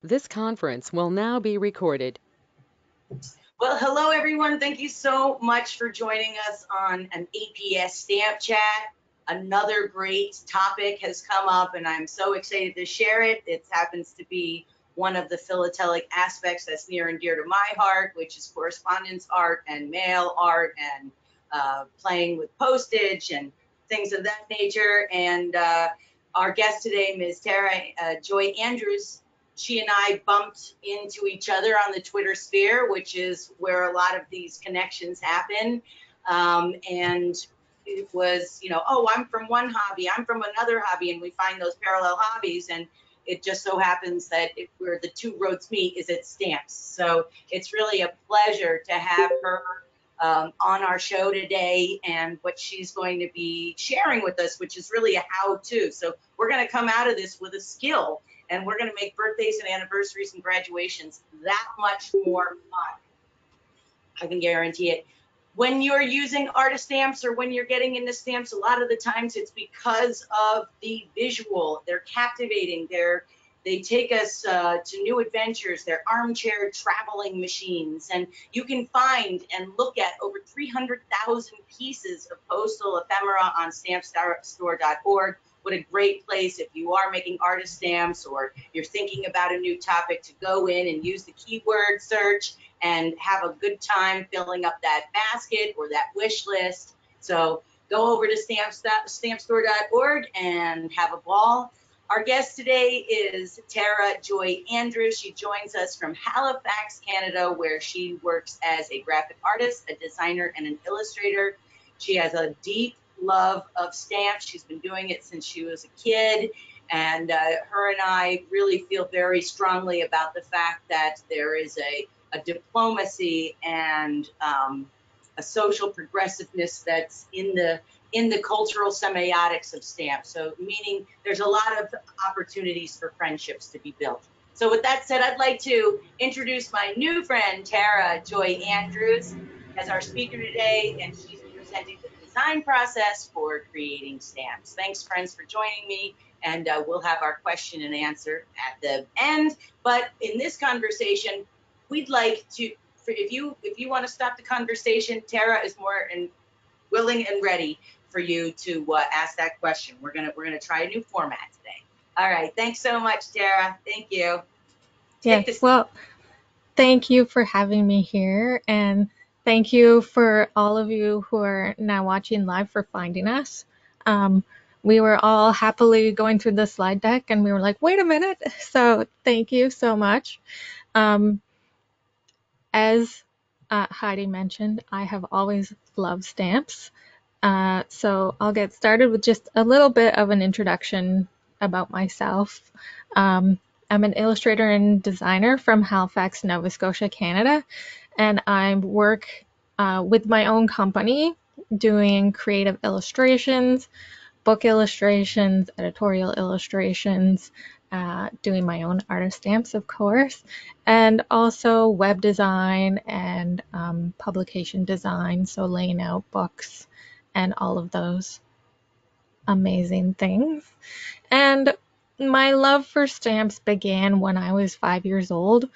This conference will now be recorded. Well, hello everyone. Thank you so much for joining us on an APS stamp chat. Another great topic has come up and I'm so excited to share it. It happens to be one of the philatelic aspects that's near and dear to my heart, which is correspondence art and mail art and playing with postage and things of that nature. And our guest today, Ms. Tara Joy Andrews, she and I bumped into each other on the Twitter sphere, which is where a lot of these connections happen. And it was, oh, I'm from one hobby, I'm from another hobby, and we find those parallel hobbies. And it just so happens that where the two roads meet is at stamps. So it's really a pleasure to have her on our show today and what she's going to be sharing with us, which is really a how-to. So we're going to come out of this with a skill, and we're going to make birthdays and anniversaries and graduations that much more fun. I can guarantee it. When you're using Artistamps or when you're getting into stamps, a lot of the times it's because of the visual. They're captivating. They take us to new adventures. They're armchair traveling machines. And you can find and look at over 300,000 pieces of postal ephemera on stampstore.org. What a great place if you are making artist stamps or you're thinking about a new topic to go in and use the keyword search and have a good time filling up that basket or that wish list. So go over to stampstore.org and have a ball. Our guest today is Tara Joy Andrews. She joins us from Halifax, Canada, where she works as a graphic artist, a designer, and an illustrator. She has a deep love of stamps. She's been doing it since she was a kid. And her and I really feel very strongly about the fact that there is a diplomacy and a social progressiveness that's in the cultural semiotics of stamps. So meaning there's a lot of opportunities for friendships to be built. So with that said, I'd like to introduce my new friend, Tara Joy Andrews, as our speaker today, and she's presenting the design process for creating stamps. Thanks, friends, for joining me, and we'll have our question and answer at the end. But in this conversation, we'd like to, if you want to stop the conversation, Tara is more and willing and ready for you to ask that question. We're gonna try a new format today. All right, thanks so much, Tara. Thank you. Take Yes, this. well, thank you for having me here, and thank you for all of you who are now watching live for finding us. Um, we were all happily going through the slide deck, and we were like, wait a minute. So thank you so much. Um, as Heidi mentioned, I have always loved stamps. So I'll get started with just a little bit of an introduction about myself. I'm an illustrator and designer from Halifax, Nova Scotia, Canada, and I work with my own company doing creative illustrations, book illustrations, editorial illustrations, doing my own artist stamps, of course, and also web design and publication design, so laying out books and all of those amazing things. And my love for stamps began when I was 5 years old.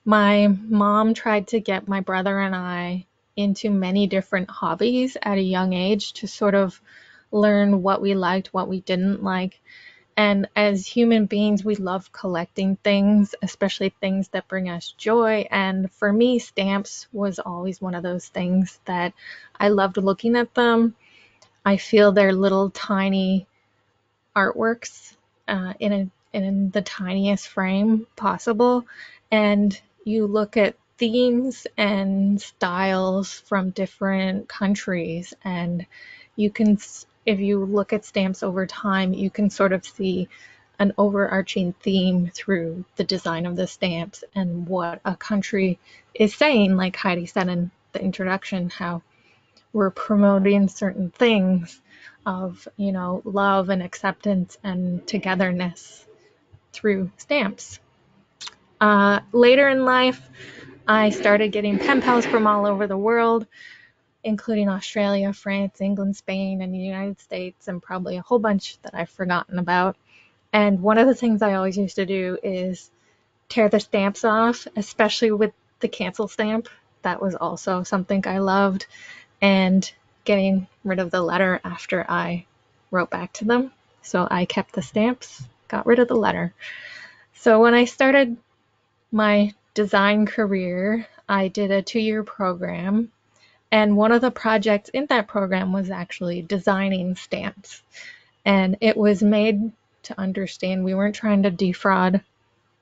My mom tried to get my brother and I into many different hobbies at a young age to sort of learn what we liked, what we didn't like. And as human beings, we love collecting things, especially things that bring us joy. And for me, stamps was always one of those things that I loved looking at them. I feel they're little tiny artworks in the tiniest frame possible. And you look at themes and styles from different countries, and you can, if you look at stamps over time, you can sort of see an overarching theme through the design of the stamps and what a country is saying, like Heidi said in the introduction, how we're promoting certain things of, love and acceptance and togetherness through stamps. Later in life, I started getting pen pals from all over the world, including Australia, France, England, Spain, and the United States, and probably a whole bunch that I've forgotten about. And one of the things I always used to do is tear the stamps off, especially with the cancel stamp. That was also something I loved, and getting rid of the letter after I wrote back to them. So I kept the stamps, got rid of the letter. So when I started my design career, I did a 2-year program, and one of the projects in that program was actually designing stamps. And it was made to understand we weren't trying to defraud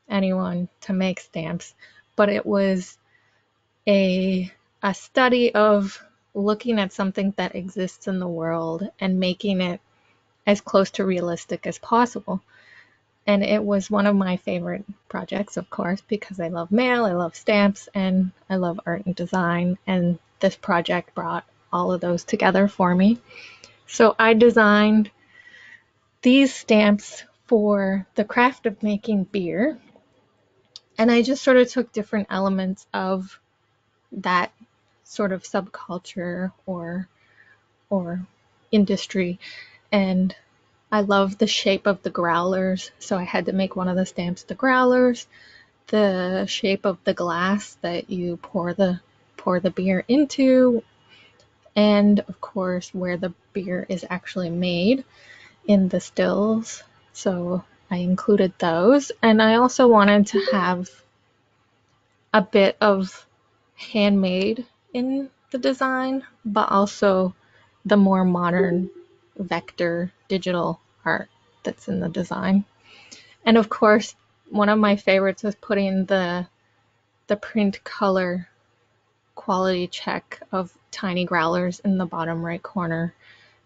anyone to make stamps, but it was a study of looking at something that exists in the world and making it as close to realistic as possible. And it was one of my favorite projects, of course, because I love mail, I love stamps, and I love art and design. And this project brought all of those together for me. So I designed these stamps for the craft of making beer. And I just sort of took different elements of that sort of subculture or industry. And I love the shape of the growlers, so I had to make one of the stamps the growlers, the shape of the glass that you pour the beer into, and of course where the beer is actually made in the stills. So I included those, and I also wanted to have a bit of handmade in the design, but also the more modern vector digital art that's in the design. And of course, one of my favorites was putting the print color quality check of tiny growlers in the bottom right corner,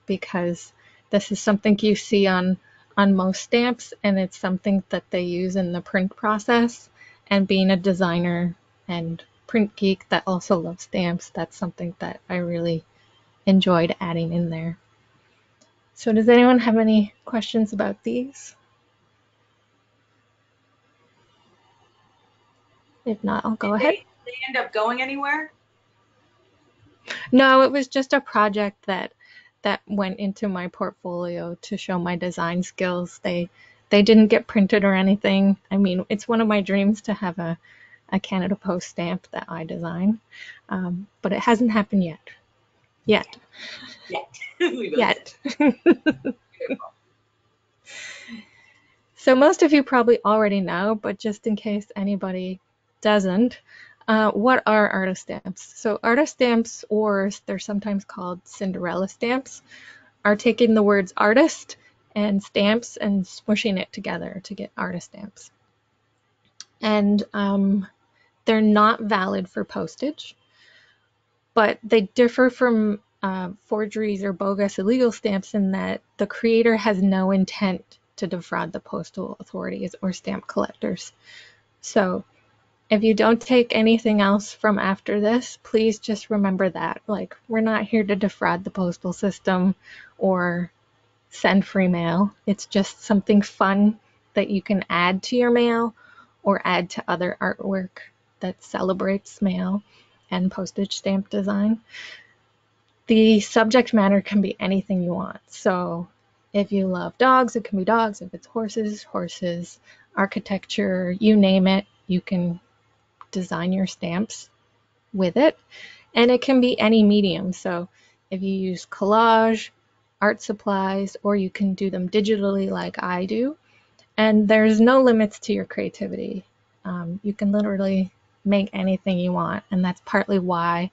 because this is something you see on most stamps, and it's something that they use in the print process. And being a designer and print geek that also loves stamps, that's something that I really enjoyed adding in there. So does anyone have any questions about these? If not, I'll go ahead. They end up going anywhere? No, it was just a project that went into my portfolio to show my design skills. They didn't get printed or anything. I mean, it's one of my dreams to have a Canada Post stamp that I design, but it hasn't happened yet. Yet. So most of you probably already know, but just in case anybody doesn't, what are artist stamps? So artist stamps, or they're sometimes called Cinderella stamps, are taking the words artist and stamps and smushing it together to get artist stamps. And they're not valid for postage, but they differ from forgeries or bogus illegal stamps in that the creator has no intent to defraud the postal authorities or stamp collectors. So if you don't take anything else from after this, please just remember that. Like, we're not here to defraud the postal system or send free mail. It's just something fun that you can add to your mail or add to other artwork that celebrates mail and postage stamp design. The subject matter can be anything you want. So if you love dogs, it can be dogs. If it's horses, horses, architecture, you name it, you can design your stamps with it. And it can be any medium. So if you use collage, art supplies, or you can do them digitally like I do. And there's no limits to your creativity. You can literally make anything you want. And that's partly why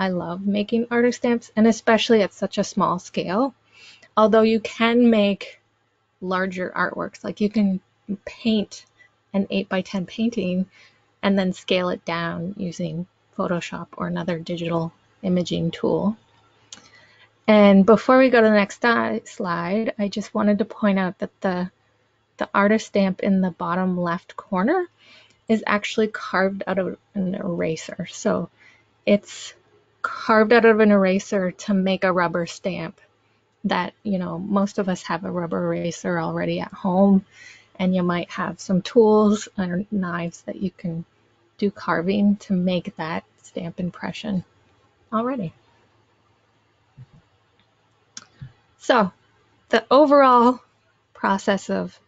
I love making artist stamps, and especially at such a small scale. Although you can make larger artworks, like you can paint an 8x10 painting and then scale it down using Photoshop or another digital imaging tool. And before we go to the next slide, I just wanted to point out that the artist stamp in the bottom left corner is actually carved out of an eraser. So it's carved out of an eraser to make a rubber stamp that, most of us have a rubber eraser already at home, and you might have some tools or knives that you can do carving to make that stamp impression already. So the overall process of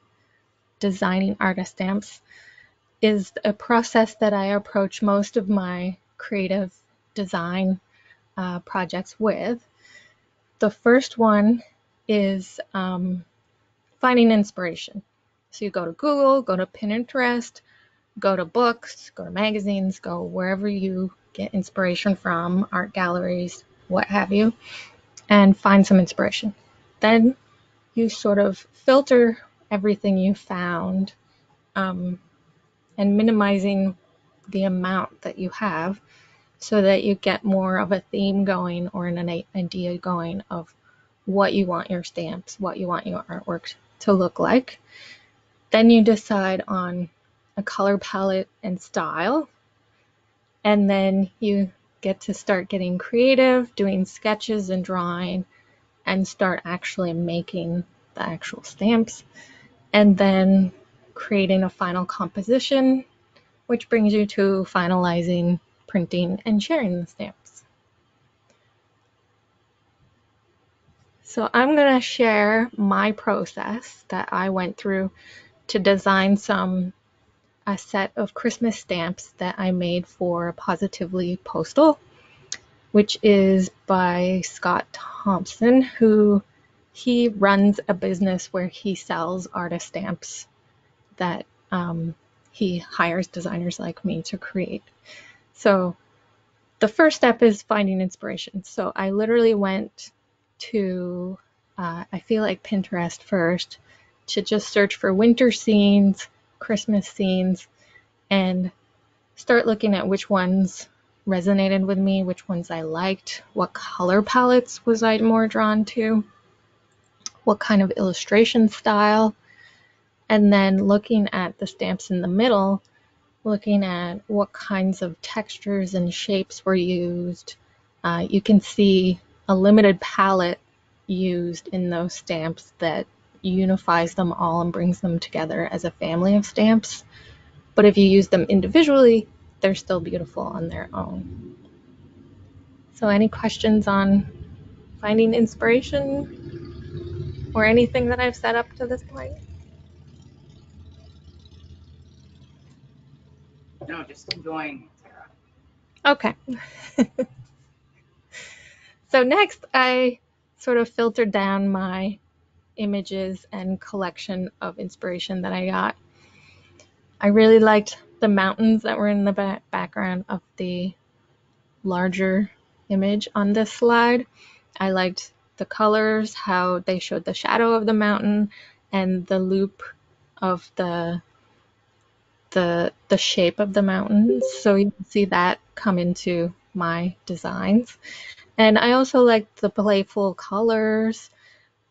designing artist stamps is a process that I approach most of my creative design projects with. The first one is finding inspiration. So you go to Google, go to Pinterest, go to books, go to magazines, go wherever you get inspiration from, art galleries, what have you, and find some inspiration. Then you sort of filter everything you found, and minimizing the amount that you have so that you get more of a theme going or an idea going of what you want your stamps, what you want your artwork to look like. Then you decide on a color palette and style, and then you get to start getting creative, doing sketches and drawing, and start actually making the actual stamps, and then creating a final composition, which brings you to finalizing, printing, and sharing the stamps. So I'm going to share my process that I went through to design a set of Christmas stamps that I made for Positively Postal, which is by Scott Thompson, who he runs a business where he sells artist stamps that he hires designers like me to create. So the first step is finding inspiration. So I literally went to, I feel like Pinterest first, to just search for winter scenes, Christmas scenes, and start looking at which ones resonated with me, which ones I liked, what color palettes was I more drawn to, what kind of illustration style, and then looking at the stamps in the middle, looking at what kinds of textures and shapes were used. You can see a limited palette used in those stamps that unifies them all and brings them together as a family of stamps. But if you use them individually, they're still beautiful on their own. So any questions on finding inspiration or anything that I've set up to this point? No, just enjoying it, Sarah. Okay. So next, I sort of filtered down my images and collection of inspiration that I got. I really liked the mountains that were in the background of the larger image on this slide. I liked the colors, how they showed the shadow of the mountain and the loop of the shape of the mountains. So you can see that come into my designs. And I also liked the playful colors,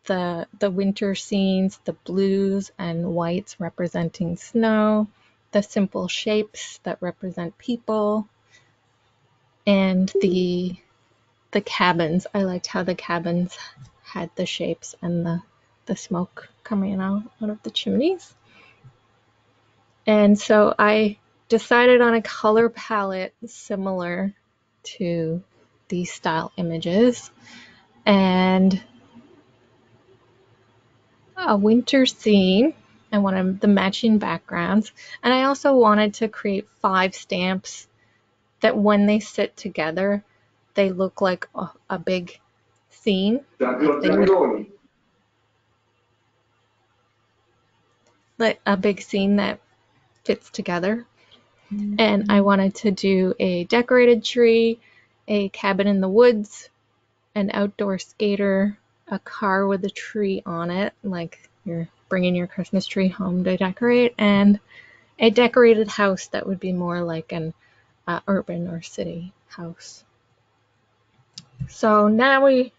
the winter scenes, the blues and whites representing snow, the simple shapes that represent people, and the cabins. I liked how the cabins had the shapes and the smoke coming out of the chimneys. And so I decided on a color palette similar to these style images and a winter scene. I wanted the matching backgrounds, and I also wanted to create 5 stamps that when they sit together, they look like a big scene. Like a big scene that fits together. And I wanted to do a decorated tree, a cabin in the woods, an outdoor skater, a car with a tree on it, like you're bringing your Christmas tree home to decorate, and a decorated house that would be more like an urban or city house. So now we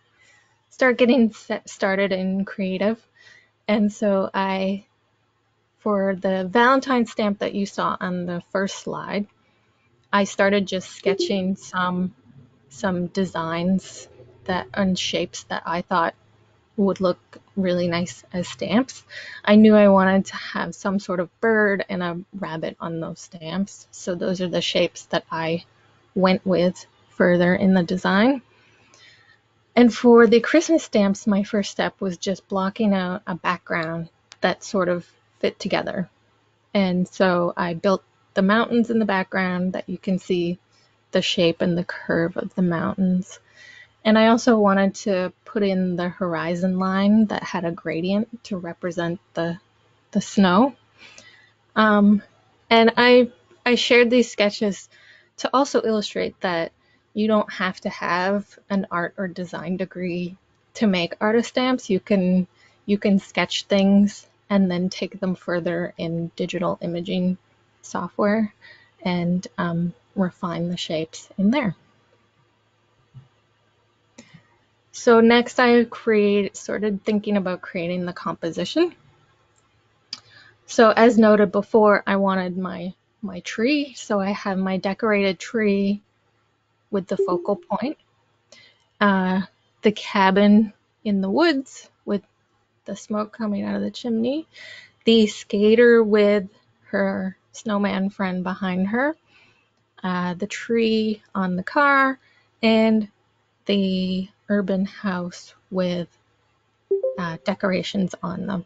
start getting started in creative. And so for the Valentine stamp that you saw on the first slide, I started just sketching some designs and shapes that I thought would look really nice as stamps. I knew I wanted to have some sort of bird and a rabbit on those stamps. So those are the shapes that I went with further in the design. And for the Christmas stamps, my first step was just blocking out a background that sort of fit together. And so I built the mountains in the background that you can see the shape and the curve of the mountains. And I also wanted to put in the horizon line that had a gradient to represent the snow. And I shared these sketches to also illustrate that you don't have to have an art or design degree to make Artistamps. You can sketch things and then take them further in digital imaging software and refine the shapes in there. So next I started thinking about creating the composition. So as noted before, I wanted my tree. So I have my decorated tree with the focal point. The cabin in the woods with the smoke coming out of the chimney. The skater with her snowman friend behind her. The tree on the car. And the urban house with decorations on them.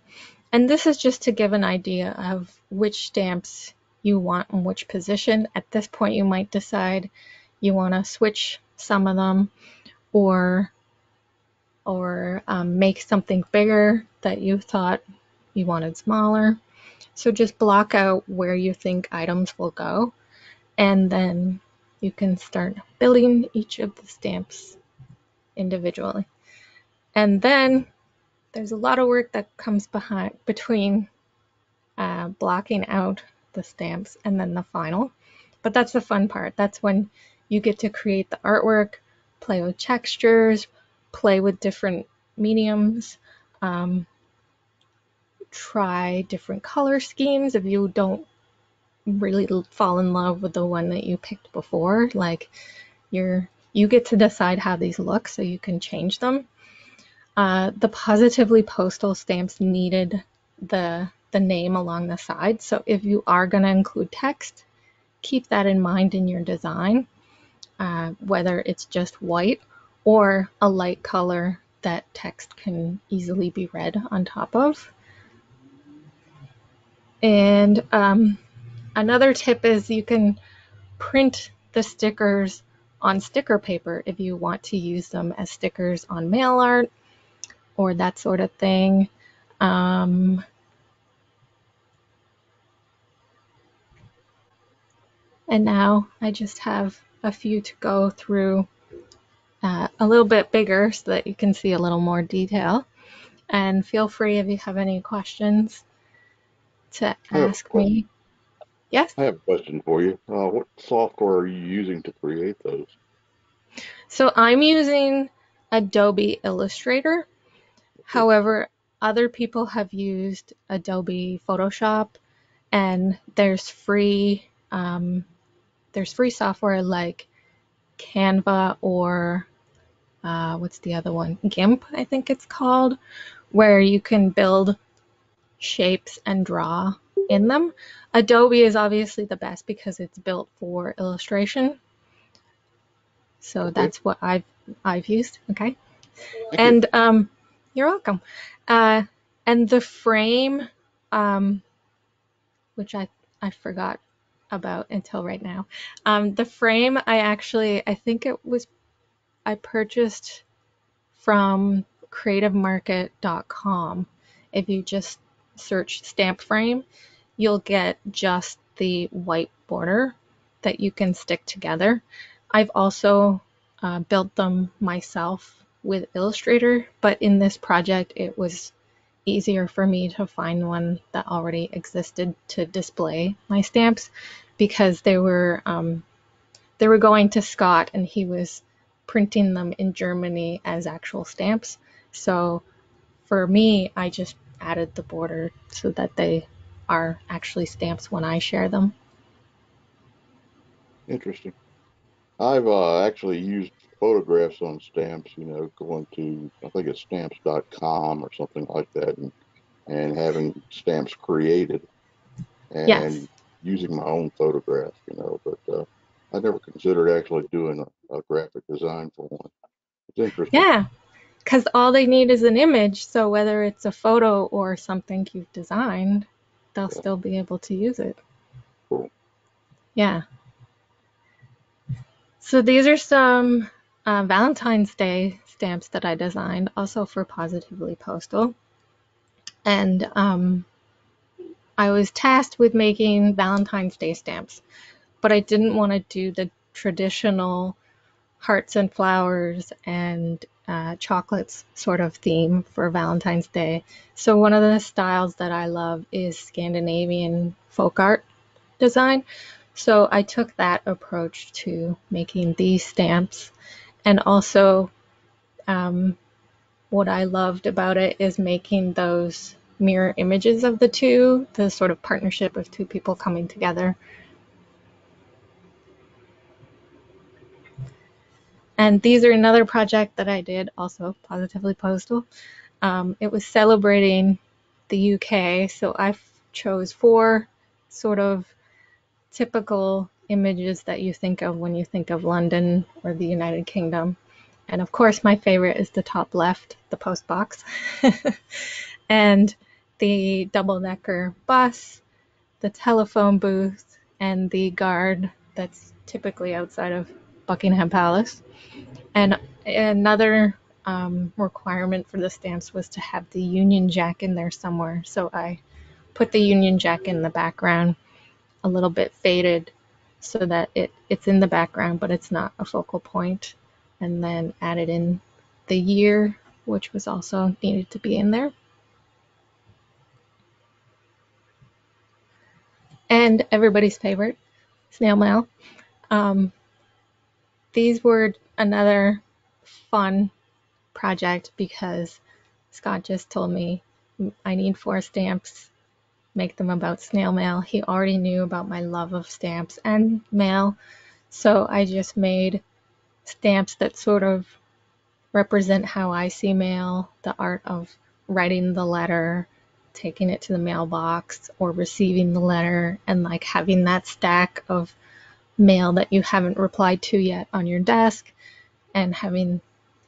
And this is just to give an idea of which stamps you want in which position. At this point, you might decide you want to switch some of them or make something bigger that you thought you wanted smaller. So just block out where you think items will go, and then you can start building each of the stamps individually. And then there's a lot of work that comes between blocking out the stamps and then the final. But that's the fun part. That's when you get to create the artwork, play with textures, play with different mediums, try different color schemes if you don't really fall in love with the one that you picked before. Like you get to decide how these look so you can change them. The Positively Postal stamps needed the name along the side. So if you are going to include text, keep that in mind in your design, whether it's just white or a light color that text can easily be read on top of. And another tip is you can print the stickers on sticker paper if you want to use them as stickers on mail art or that sort of thing. And now I just have a few to go through a little bit bigger so that you can see a little more detail. And feel free if you have any questions to ask me. Yes? I have a question for you. What software are you using to create those? So I'm using Adobe Illustrator. However, other people have used Adobe Photoshop, and there's free software like Canva or what's the other one? GIMP, I think it's called, where you can build shapes and draw in them. Adobe is obviously the best because it's built for illustration. So that's what I've used. Okay. Thank And you're welcome. And the frame, which I forgot about until right now. The frame I think I purchased from creativemarket.com. If you just search stamp frame, you'll get just the white border that you can stick together. I've also built them myself with Illustrator, but in this project it was easier for me to find one that already existed to display my stamps because they were going to Scott and he was printing them in Germany as actual stamps. So for me, I just added the border so that they are actually stamps when I share them. Interesting. I've actually used photographs on stamps, going to, I think it's stamps.com or something like that, and having stamps created Yes. and using my own photographs, but I never considered actually doing a graphic design for one. It's interesting. Yeah, because all they need is an image. So whether it's a photo or something you've designed, they'll Yeah, still be able to use it. cool. Yeah. So these are some Valentine's Day stamps that I designed, also for Positively Postal. And I was tasked with making Valentine's Day stamps, but I didn't want to do the traditional hearts and flowers and chocolates sort of theme for Valentine's Day. So one of the styles that I love is Scandinavian folk art design. So I took that approach to making these stamps. And also, what I loved about it is making those mirror images of the two, the sort of partnership of two people coming together. And these are another project that I did, also Positively Postal. It was celebrating the UK, so I chose 4 sort of typical images that you think of when you think of London or the United Kingdom. And of course, my favorite is the top left, the post box, and the double-decker bus, the telephone booth, and the guard that's typically outside of Buckingham Palace. And another requirement for the stamps was to have the Union Jack in there somewhere. So I put the Union Jack in the background, a little bit faded, so that it's in the background, but it's not a focal point. And then added in the year, which was also needed to be in there. And everybody's favorite, snail mail. These were another fun project because Scott just told me I need 4 stamps, make them about snail mail. He already knew about my love of stamps and mail, so I just made stamps that sort of represent how I see mail, the art of writing the letter, taking it to the mailbox, or receiving the letter, and like having that stack of mail that you haven't replied to yet on your desk, and having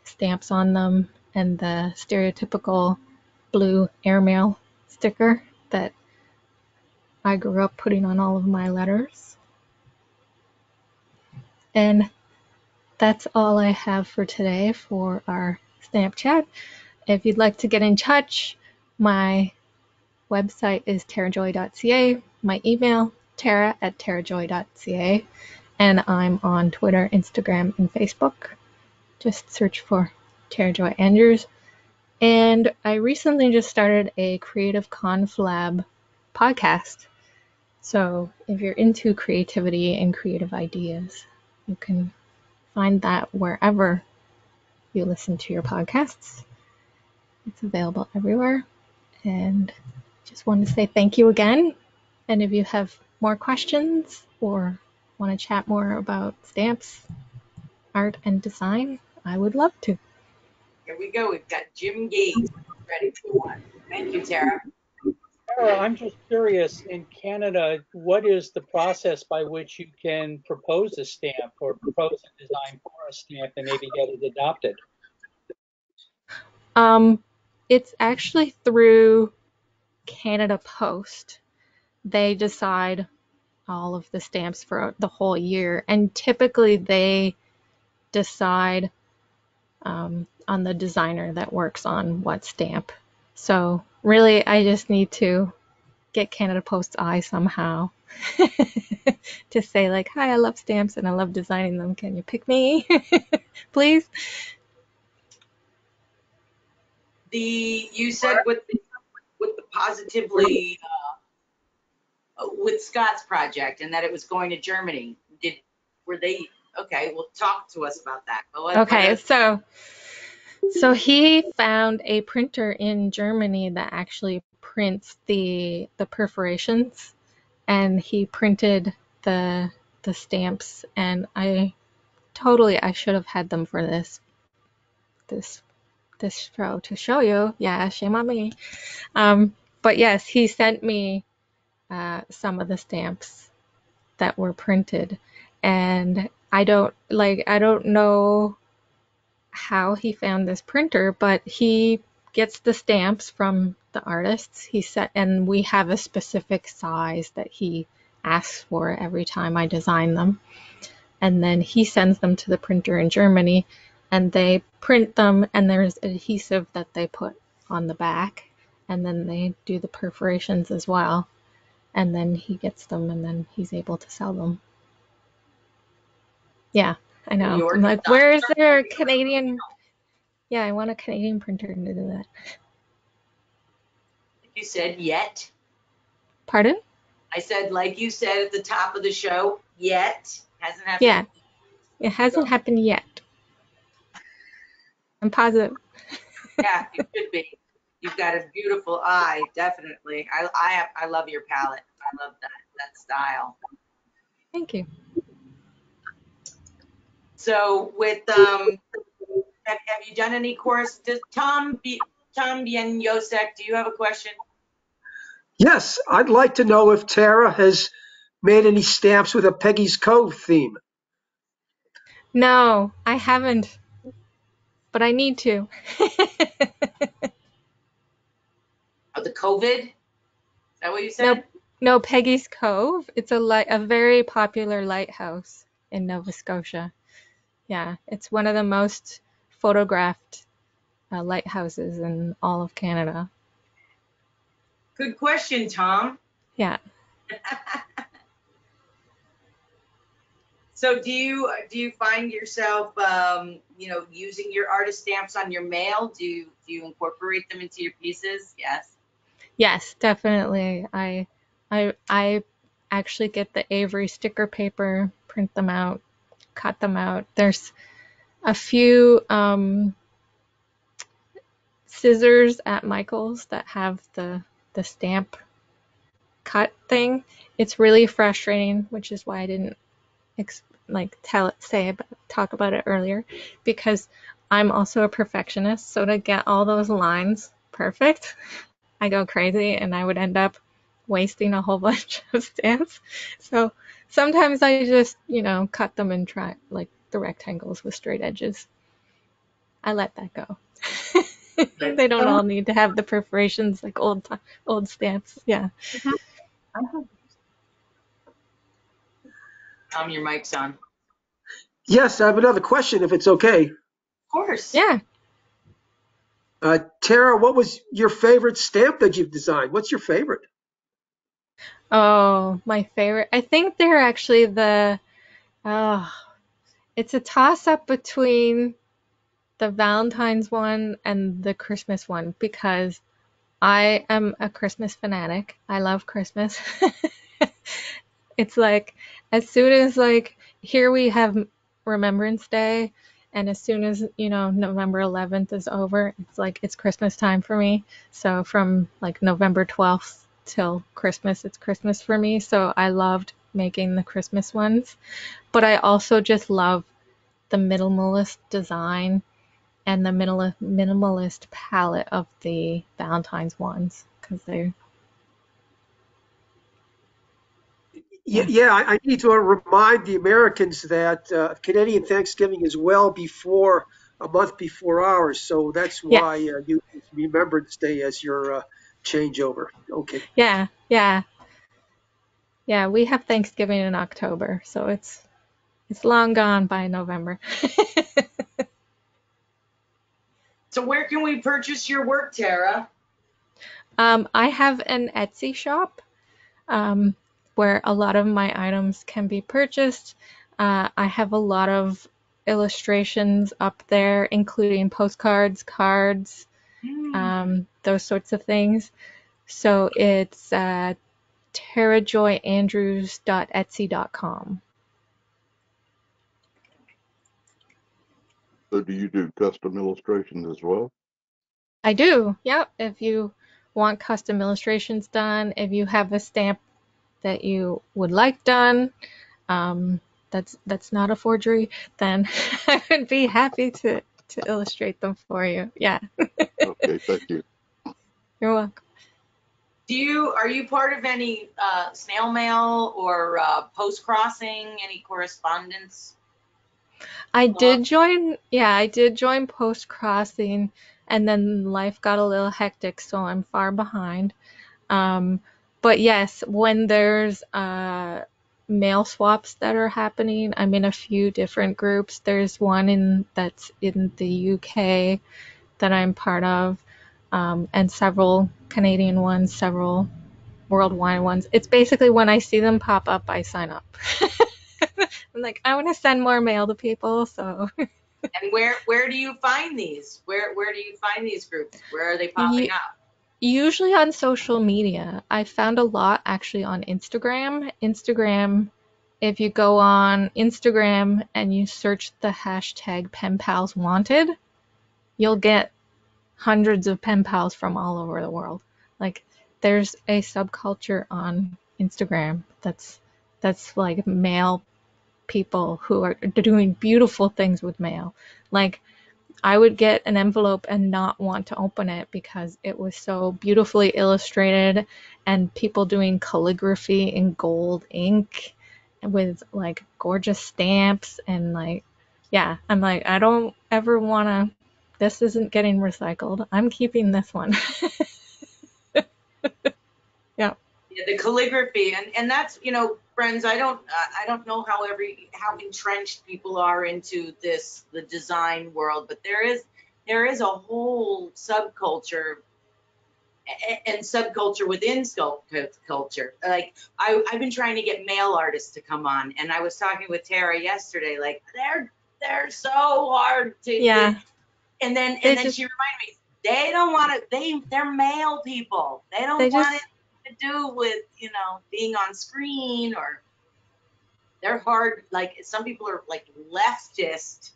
stamps on them, and the stereotypical blue airmail sticker that I grew up putting on all of my letters. And that's all I have for today for our stamp chat. If you'd like to get in touch, my website is tarajoy.ca, my email, tara@tarajoy.ca, and I'm on Twitter, Instagram, and Facebook. Just search for Tara Joy Andrews. And I recently just started a Creative Conflab podcast. So if you're into creativity and creative ideas, you can find that wherever you listen to your podcasts. It's available everywhere. And just want to say thank you again. And if you have more questions or want to chat more about stamps, art, and design, I would love to. Here we go. We've got Jim Gates ready for one. Thank you, Tara. Tara, I'm just curious, in Canada, what is the process by which you can propose a stamp or propose a design for a stamp and maybe get it adopted? It's actually through Canada Post. They decide all of the stamps for the whole year, and typically they decide on the designer that works on what stamp. So really, I just need to get Canada Post's eye somehow to say like, hi, I love stamps and I love designing them. Can you pick me, please? You said with the Positively with Scott's project and that it was going to Germany. Were they okay? Well, talk to us about that. Okay, so he found a printer in Germany that actually prints the perforations, and he printed the stamps, and I should have had them for this show to show you. Yeah, shame on me. But yes, he sent me some of the stamps that were printed, and I don't know how he found this printer, but he gets the stamps from the artists and we have a specific size that he asks for every time I design them. And then he sends them to the printer in Germany, and they print them, and there's adhesive that they put on the back, and then they do the perforations as well. And then he gets them, and then he's able to sell them. Yeah, I know. Your I'm like, where is designs there are a Canadian? Yeah, I want a Canadian printer to do that. You said yet. Pardon? I said, like you said at the top of the show, yet. Hasn't happened. Yeah, it hasn't happened yet. I'm positive. Yeah, you should be. You've got a beautiful eye, definitely. I love your palette. I love that style. Thank you. So with have you done any course? Does Tom Bien Yosek, do you have a question? Yes, I'd like to know if Tara has made any stamps with a Peggy's Cove theme. No, I haven't, but I need to. Oh, the COVID? Is that what you No, said? no, Peggy's Cove. It's a very popular lighthouse in Nova Scotia. Yeah, it's one of the most photographed lighthouses in all of Canada. Good question, Tom. Yeah. So do you find yourself using your artist stamps on your mail? Do you incorporate them into your pieces? Yes. Yes, definitely. I actually get the Avery sticker paper, print them out, cut them out. There's a few scissors at Michael's that have the stamp cut thing. It's really frustrating, which is why I didn't talk about it earlier, because I'm also a perfectionist. So to get all those lines perfect, I go crazy, and I would end up wasting a whole bunch of stamps. So sometimes I just, cut them and try like the rectangles with straight edges. I let that go. They don't all need to have the perforations like old stamps. Yeah. Tom, your mic's on. Of Yes, I have another question if it's okay. course. Yeah. Tara, what was your favorite stamp that you've designed? What's your favorite? Oh, my favorite. I think they're actually it's a toss up between the Valentine's one and the Christmas one, because I am a Christmas fanatic. I love Christmas. It's like, as soon as here we have Remembrance Day, and as soon as, November 11th is over, it's like it's Christmas time for me. So from like November 12th till Christmas, it's Christmas for me. So I loved making the Christmas ones. But I also just love the minimalist design and the minimalist palette of the Valentine's ones, because they're Yeah, I need to remind the Americans that Canadian Thanksgiving is well before a month before ours, so that's yes, why you Remembrance Day as your changeover. Okay. yeah, yeah, yeah. We have Thanksgiving in October, so it's long gone by November. So where can we purchase your work, Tara? I have an Etsy shop where a lot of my items can be purchased. I have a lot of illustrations up there, including postcards, cards, those sorts of things. So it's tarajoyandrews.etsy.com. So do you do custom illustrations as well? I do, yep. If you want custom illustrations done, if you have a stamp that you would like done, that's not a forgery, then I would be happy to illustrate them for you. Yeah, Okay, thank you. you're welcome. Are you part of any snail mail or post crossing, any correspondence? I did join Post Crossing, and then life got a little hectic, so I'm far behind. But But yes, when there's mail swaps that are happening, I'm in a few different groups. There's one that's in the UK that I'm part of, and several Canadian ones, several worldwide ones. It's basically when I see them pop up, I sign up. I'm like, I want to send more mail to people, so. And where do you find these? Where do you find these groups? Where are they popping U- up? Usually on social media. I found a lot actually on Instagram. Instagram, if you go on Instagram and you search the hashtag pen pals wanted, you'll get hundreds of pen pals from all over the world. Like there's a subculture on Instagram that's like mail people who are doing beautiful things with mail. Like I would get an envelope and not want to open it because it was so beautifully illustrated and people doing calligraphy in gold ink with like gorgeous stamps and like, yeah, I'm like, I don't ever want to, this isn't getting recycled. I'm keeping this one. Yeah. Yeah, the calligraphy, and that's, friends, I don't know how entrenched people are into the design world, but there is a whole subculture and subculture within culture. Like I've been trying to get mail artists to come on, and I was talking with Tara yesterday. Like they're so hard to Yeah. get, and then They she just, reminded me they don't want to. They're male people. They they don't want just, it to do with being on screen, or they're hard. Like some people are like leftist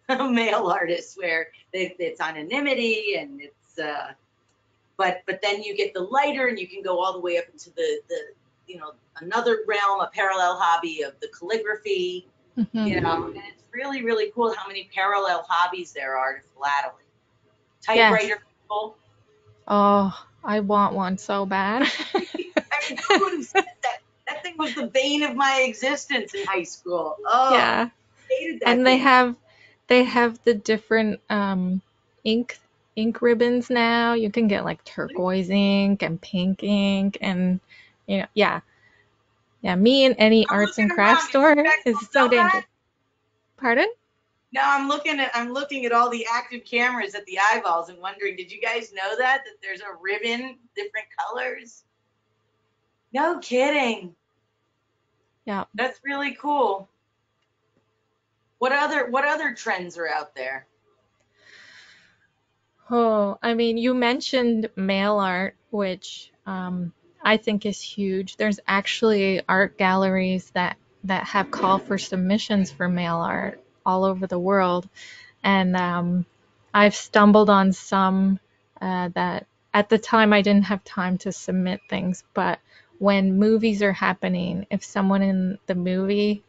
male artists where it's anonymity and it's. But then you get the lighter and you can go all the way up into the another realm, a parallel hobby of the calligraphy, and it's really, really cool how many parallel hobbies there are to philately. yes. Typewriter people. Oh, I want one so bad. I mean, who would have said that? That thing was the bane of my existence in high school. Oh, Yeah. I hated that And thing. they have the different ink ink ribbons now. You can get like turquoise ink and pink ink and yeah. Yeah, me in any I'm arts and looking crafts around. Did store you guys is not so know that? dangerous. Pardon? No, I'm looking at all the active cameras at the eyeballs and wondering, did you guys know that there's a ribbon, different colors? No kidding. Yeah. That's really cool. What other trends are out there? Oh, I mean, you mentioned mail art, which I think is huge. There's actually art galleries that have call for submissions for mail art all over the world. And I've stumbled on some that at the time I didn't have time to submit things, but when movies are happening, if someone in the movie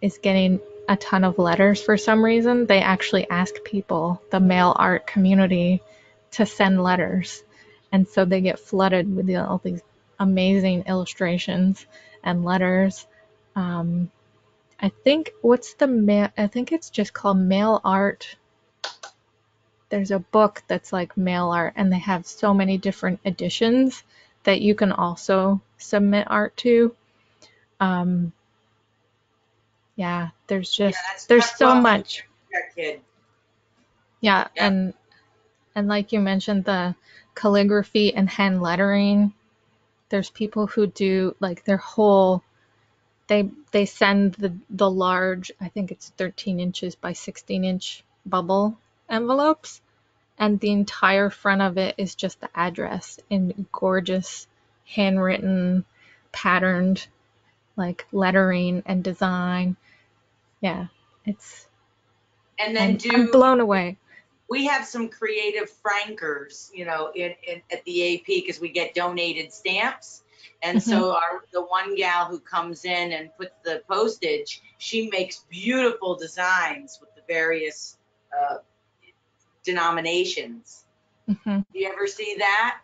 is getting a ton of letters for some reason, they actually ask people, the mail art community, to send letters. And so they get flooded with all these amazing illustrations and letters. Um, I think it's just called Mail Art. There's a book that's like mail art, and they have so many different editions that you can also submit art to. Um, yeah, Yeah, that's there's so well, much. that kid. Yeah, Yeah. and like you mentioned, the calligraphy and hand lettering. There's people who do like their whole. They send the large. I think it's 13 inches by 16-inch bubble envelopes, and the entire front of it is just the address in gorgeous handwritten, patterned like lettering and design. Yeah, it's And then I'm blown away. we have some creative frankers, at the AP because we get donated stamps. And Hmm. so the one gal who comes in and puts the postage, she makes beautiful designs with the various uh, denominations. Hmm. Do you ever see that?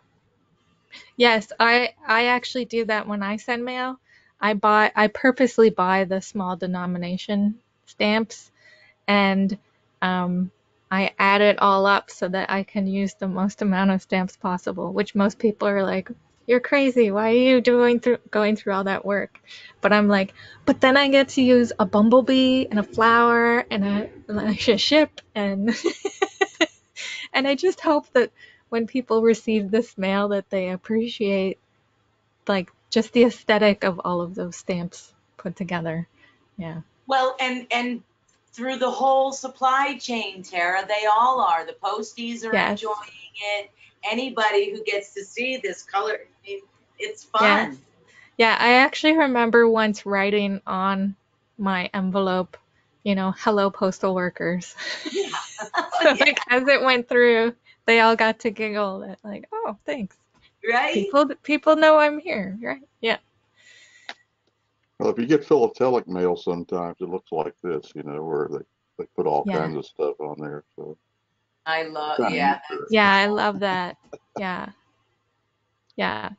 Yes, I actually do that when I send mail. I purposely buy the small denomination stamps, and um, I add it all up so that I can use the most amount of stamps possible, which most people are like, you're crazy. Why are you going through all that work? But I'm like, but then I get to use a bumblebee and a flower and a ship and and I just hope that when people receive this mail that they appreciate like just the aesthetic of all of those stamps put together. Yeah. Well, and through the whole supply chain, Tara, they all are. The posties are Yes. enjoying it. Anybody who gets to see this color, I mean, it's Yes. fun. Yeah, I actually remember once writing on my envelope, hello postal workers. Yeah. So Yeah. like as it went through, they all got to giggle at like, oh, thanks. Right? People know I'm here, right? Yeah. Well, if you get philatelic mail, sometimes it looks like this, where they put all Yeah. kinds of stuff on there. So I it's love, kind of yeah, Yeah, interesting. I love that. Yeah. Yeah.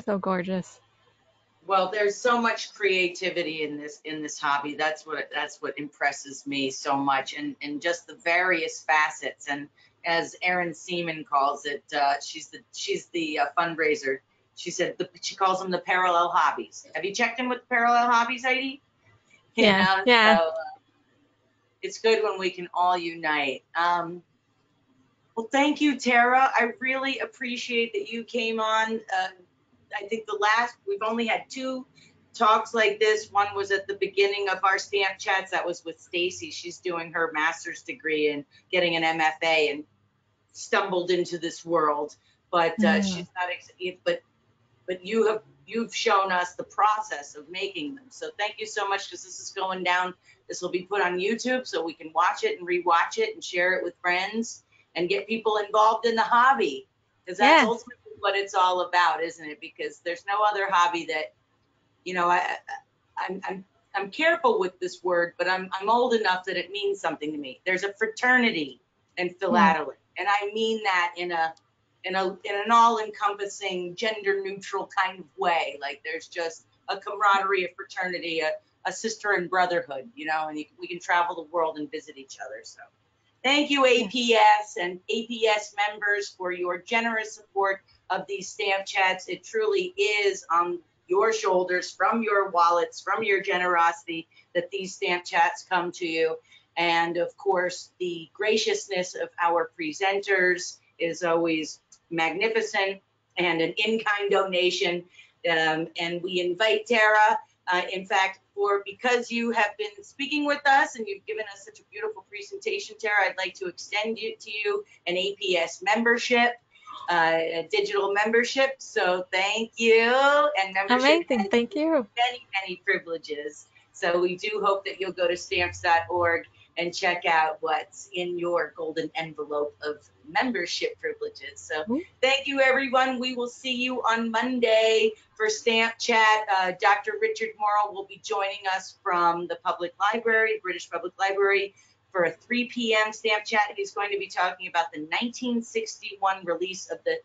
So gorgeous. well, there's so much creativity in this hobby. That's what impresses me so much, and just the various facets. And as Erin Seaman calls it, she's the fundraiser. She said she calls them the parallel hobbies. Have you checked in with the parallel hobbies, Heidi? Yeah. Yeah. So it's good when we can all unite. Well, thank you, Tara. I really appreciate that you came on. I think we've only had two talks like this. One was at the beginning of our stamp chats. That was with Stacy. She's doing her master's degree and getting an MFA and stumbled into this world. But Mm. she's not. But you've shown us the process of making them. So thank you so much because this is going down. This will be put on YouTube so we can watch it and rewatch it and share it with friends and get people involved in the hobby because that's Yes. ultimately what it's all about, isn't it? Because there's no other hobby that I'm careful with this word, but I'm old enough that it means something to me. There's a fraternity in Mm. philately, and I mean that in an all-encompassing, gender-neutral kind of way. Like there's just a camaraderie, a fraternity, a sister and brotherhood, and we can travel the world and visit each other. So thank you, Yes. APS and APS members, for your generous support of these stamp chats. It truly is on your shoulders, from your wallets, from your generosity, that these stamp chats come to you. And of course, the graciousness of our presenters is always magnificent, and an in-kind donation. And we invite Tara, in fact, because you have been speaking with us and you've given us such a beautiful presentation, Tara, I'd like to extend to you an APS membership, a digital membership. So thank you. And membership Amazing. has Thank you. many, many privileges. So we do hope that you'll go to stamps.org and check out what's in your golden envelope of membership privileges. So thank you, everyone. We will see you on Monday for Stamp Chat. Dr. Richard Morrow will be joining us from the Public Library, British Public Library, for a 3 p.m. Stamp Chat. He's going to be talking about the 1961 release of the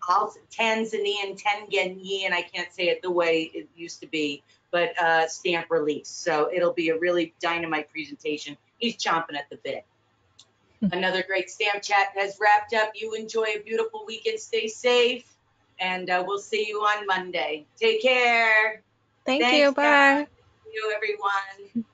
Tanzanian Tengenyi, and I can't say it the way it used to be, but stamp release. So it'll be a really dynamite presentation. He's chomping at the bit. Another great stamp chat has wrapped up. You enjoy a beautiful weekend. Stay safe, and we'll see you on Monday. Take care. Thank you. Thanks, Tara. Bye. See you, everyone.